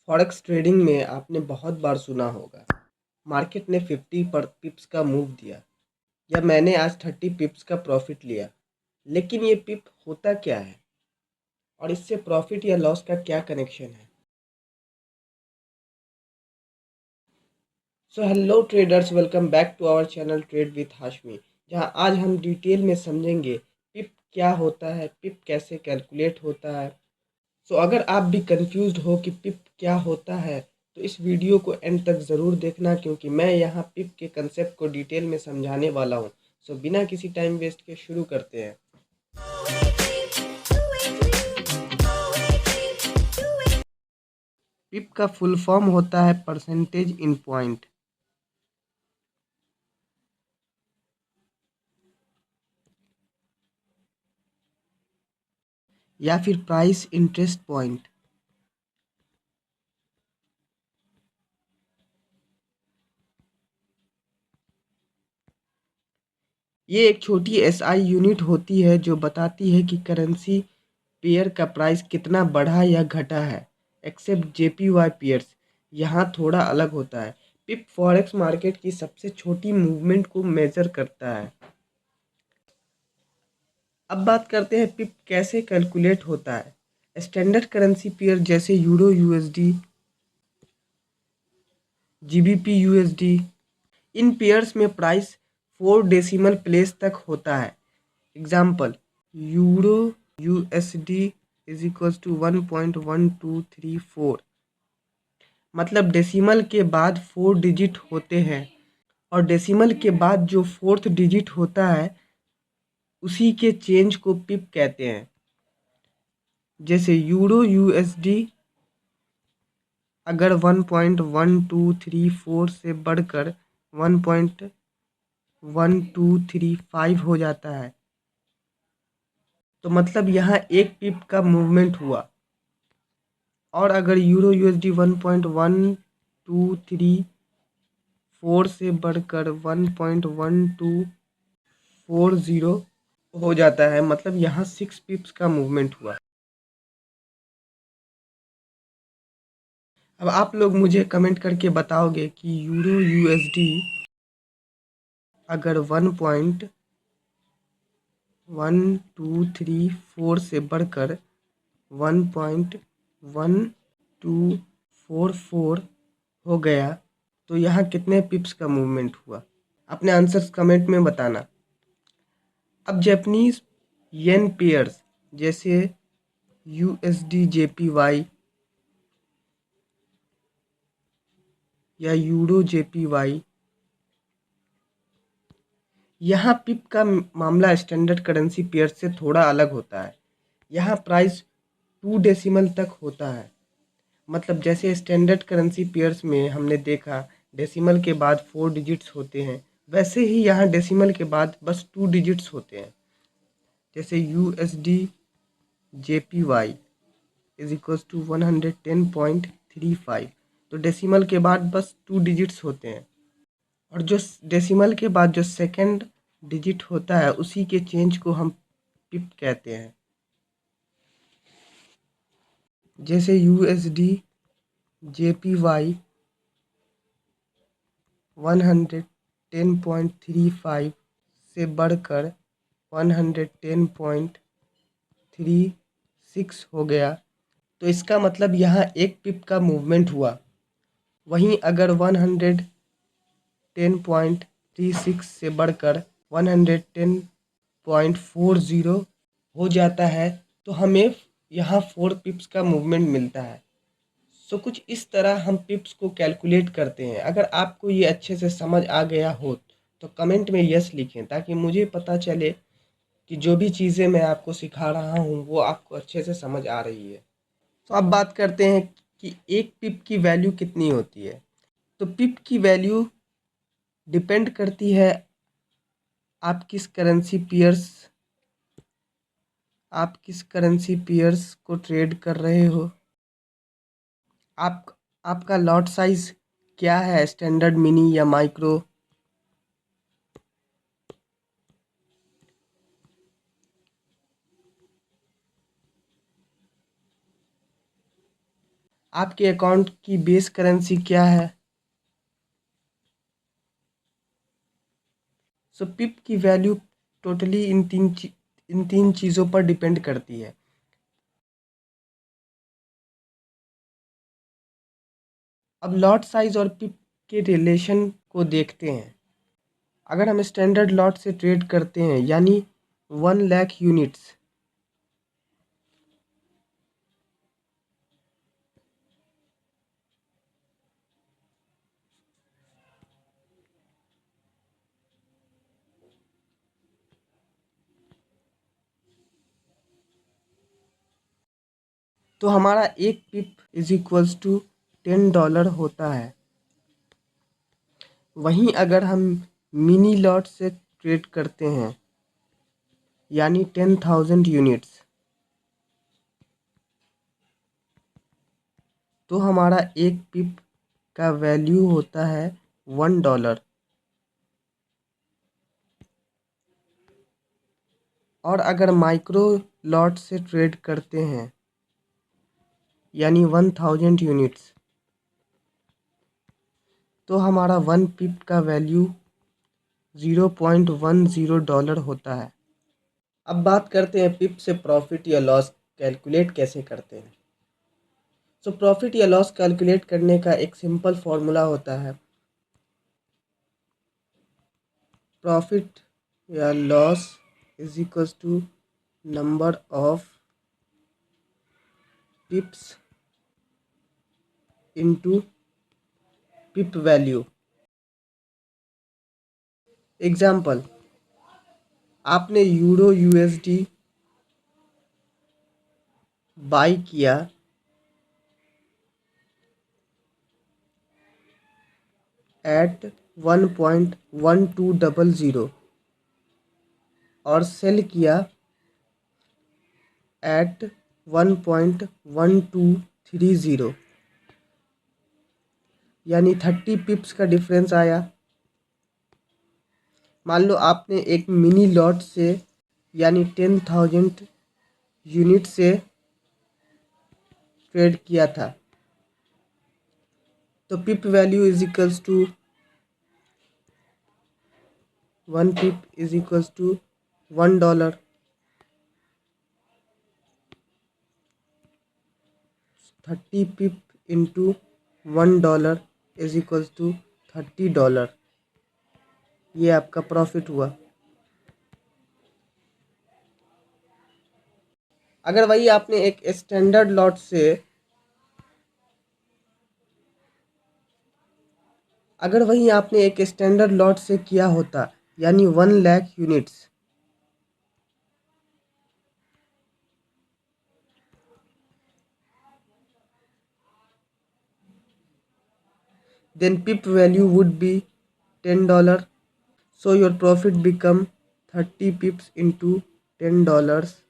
Forex trading में आपने बहुत बार सुना होगा, मार्केट ने 50 पर पिप्स का मूव दिया या मैंने आज 30 पिप्स का प्रॉफिट लिया। लेकिन ये पिप होता क्या है और इससे प्रॉफिट या लॉस का क्या कनेक्शन है? So hello traders, welcome back to our channel trade with Hashmi, जहां आज हम डिटेल में समझेंगे पिप क्या होता है, पिप कैसे कैलकुलेट होता है। सो अगर आप भी कंफ्यूज्ड हो कि पिप क्या होता है तो इस वीडियो को एंड तक ज़रूर देखना, क्योंकि मैं यहाँ पिप के कंसेप्ट को डिटेल में समझाने वाला हूँ। सो बिना किसी टाइम वेस्ट के शुरू करते हैं। पिप का फुल फॉर्म होता है परसेंटेज इन पॉइंट। या फिर प्राइस इंटरेस्ट पॉइंट। ये एक छोटी एसआई यूनिट होती है जो बताती है कि करेंसी पेयर का प्राइस कितना बढ़ा या घटा है। एक्सेप्ट जेपीवाई पेयर्स यहाँ थोड़ा अलग होता है। पिप फॉरेक्स मार्केट की सबसे छोटी मूवमेंट को मेजर करता है। अब बात करते हैं पिप कैसे कैलकुलेट होता है। स्टैंडर्ड करेंसी पेयर जैसे यूरो यूएसडी, जीबीपी यूएसडी, इन पेयर्स में प्राइस 4 डेसिमल प्लेस तक होता है। Example, euro USD is equals to 1.1234, मतलब डेसिमल के बाद 4 डिजिट होते हैं और डेसिमल के बाद जो फोर्थ डिजिट होता है उसी के चेंज को पिप कहते हैं। जैसे यूरो यूएसडी अगर 1.1234 से बढ़कर 1.1235 हो जाता है तो मतलब यहाँ एक पिप का मूवमेंट हुआ। और अगर यूरो यूएसडी 1.1234 से बढ़कर 1.1240 हो जाता है, मतलब यहाँ 6 पिप्स का मूवमेंट हुआ। अब आप लोग मुझे कमेंट करके बताओगे कि यूरो यूएसडी अगर 1.1234 से बढ़कर 1.1244 हो गया तो यहाँ कितने पिप्स का मूवमेंट हुआ? अपने आंसर्स कमेंट में बताना। अब जापानीज येन पेयर्स जैसे यूएसडी जेपीवाई या यूरो जेपीवाई, यहाँ पिप का मामला स्टैंडर्ड करेंसी पेयर से थोड़ा अलग होता है। यहाँ प्राइस 2 डेसिमल तक होता है। मतलब जैसे स्टैंडर्ड करेंसी पेयर्स में हमने देखा डेसिमल के बाद 4 डिजिट्स होते हैं, वैसे ही यहाँ डेसिमल के बाद बस 2 डिजिट्स होते हैं। जैसे USD JPY is equals to 110.35, तो डेसिमल के बाद बस 2 डिजिट्स होते हैं और जो डेसिमल के बाद जो सेकंड डिजिट होता है उसी के चेंज को हम पिप कहते हैं। जैसे यूएसडी जेपीवाई 110.35 से बढ़कर 110.36 हो गया तो इसका मतलब यहाँ एक पिप का मूवमेंट हुआ। वहीं अगर 110.36 से बढ़कर 110.40 हो जाता है तो हमें यहाँ 4 पिप्स का मूवमेंट मिलता है। सो कुछ इस तरह हम पिप्स को कैलकुलेट करते हैं। अगर आपको ये अच्छे से समझ आ गया हो तो कमेंट में यस लिखें, ताकि मुझे पता चले कि जो भी चीज़ें मैं आपको सिखा रहा हूँ वो आपको अच्छे से समझ आ रही है। तो अब बात करते हैं कि एक पिप की वैल्यू कितनी होती है। तो पिप की वैल्यू डिपेंड करती है आप किस करेंसी पेयर्स को ट्रेड कर रहे हो। आप आपका लॉट साइज क्या है, स्टैंडर्ड, मिनी या माइक्रो। आपके अकाउंट की बेस करेंसी क्या है। सो पिप की वैल्यू टोटली इन तीन चीज़ों पर डिपेंड करती है। अब लॉट साइज और पिप के रिलेशन को देखते हैं। अगर हम स्टैंडर्ड लॉट से ट्रेड करते हैं यानी 1 लाख यूनिट्स, तो हमारा एक पिप इज इक्वल्स टू $10 होता है। वहीं अगर हम मिनी लॉट से ट्रेड करते हैं यानी 10,000 यूनिट्स, तो हमारा एक पिप का वैल्यू होता है $1। और अगर माइक्रो लॉट से ट्रेड करते हैं यानी 1,000 यूनिट्स, तो हमारा 1 पिप का वैल्यू $0.10 होता है। अब बात करते हैं पिप से प्रॉफिट या लॉस कैलकुलेट कैसे करते हैं। सो प्रॉफिट या लॉस कैलकुलेट करने का एक सिंपल फॉर्मूला होता है। प्रॉफिट या loss is equals to number of pips into pip value. Example, आपने यूरो यूएसडी बाई किया एट 1.1200 और सेल किया एट 1.1230, यानी 30 पिप्स का डिफरेंस आया। मान लो आपने एक मिनी लॉट से यानी 10,000 यूनिट से ट्रेड किया था, तो pip value is equals to 1 pip is equals to $1। 30 pip into $1 is equals to $30। ये आपका प्रॉफिट हुआ। अगर वही आपने एक स्टैंडर्ड लॉट से किया होता यानी 1 lakh units, then pip value would be $10. So your profit become 30 pips into $10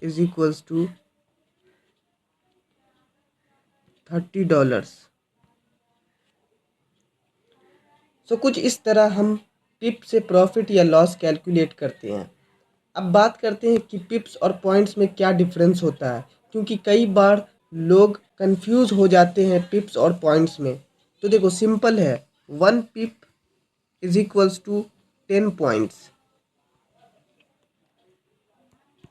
is equals to $30। सो कुछ इस तरह हम पिप से प्रॉफिट या लॉस कैलकुलेट करते हैं। अब बात करते हैं कि पिप्स और पॉइंट्स में क्या डिफरेंस होता है, क्योंकि कई बार लोग कंफ्यूज हो जाते हैं पिप्स और पॉइंट्स में। तो देखो सिंपल है, 1 pip is equals to 10 points.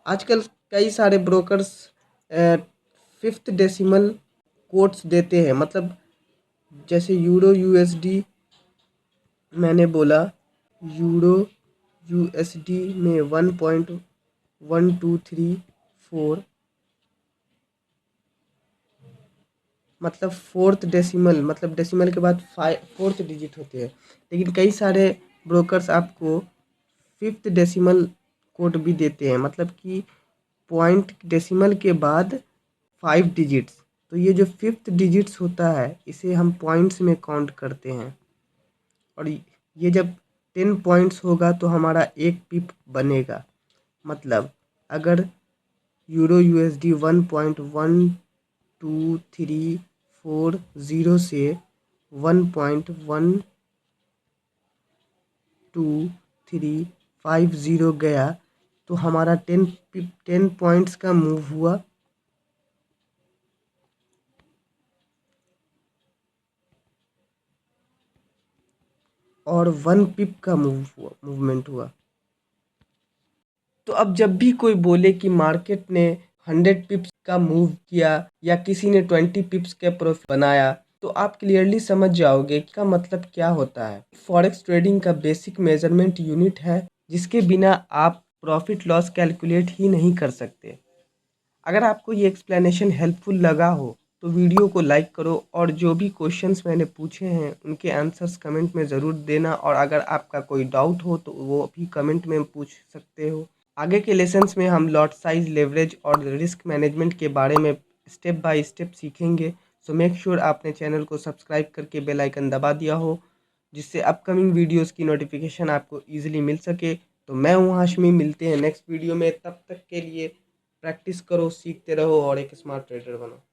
आजकल कई सारे ब्रोकर्स फिफ्थ डेसिमल कोट्स देते हैं, मतलब जैसे यूरो यूएसडी मैंने बोला, यूरो यूएसडी में 1.1234 मतलब फोर्थ डेसिमल, मतलब डेसिमल के बाद फोर्थ डिजिट होते हैं। लेकिन कई सारे ब्रोकर्स आपको फिफ्थ डेसिमल कोड भी देते हैं, मतलब कि पॉइंट डेसिमल के बाद 5 डिजिट्स। तो ये जो फिफ्थ डिजिट्स होता है इसे हम पॉइंट्स में काउंट करते हैं। और ये जब 10 पॉइंट्स होगा तो हमारा एक पिप बनेगा। मतलब अगर यूरो यूएसडी 1.12340 से 1.12350 गया तो हमारा 10 पॉइंट्स का मूव हुआ। और 1 पिप का मूवमेंट हुआ। तो अब जब भी कोई बोले कि मार्केट ने 100 पिप्स का मूव किया या किसी ने 20 पिप्स के प्रॉफिट बनाया, तो आप क्लियरली समझ जाओगे कि इसका मतलब क्या होता है। फॉरेक्स ट्रेडिंग का बेसिक मेजरमेंट यूनिट है, जिसके बिना आप प्रॉफिट लॉस कैलकुलेट ही नहीं कर सकते। अगर आपको ये एक्सप्लेनेशन हेल्पफुल लगा हो तो वीडियो को लाइक करो, और जो भी क्वेश्चंस मैंने पूछे हैं उनके आंसर्स कमेंट में ज़रूर देना, और अगर आपका कोई डाउट हो तो वो भी कमेंट में पूछ सकते हो। आगे के लेसन्स में हम लॉट साइज, लेवरेज और रिस्क मैनेजमेंट के बारे में स्टेप बाय स्टेप सीखेंगे। सो मेक श्योर आपने चैनल को सब्सक्राइब करके बेल आइकन दबा दिया हो, जिससे अपकमिंग वीडियोस की नोटिफिकेशन आपको ईजिली मिल सके। तो मैं हूँ हाशमी, मिलते हैं नेक्स्ट वीडियो में। तब तक के लिए प्रैक्टिस करो, सीखते रहो और एक स्मार्ट ट्रेडर बनो।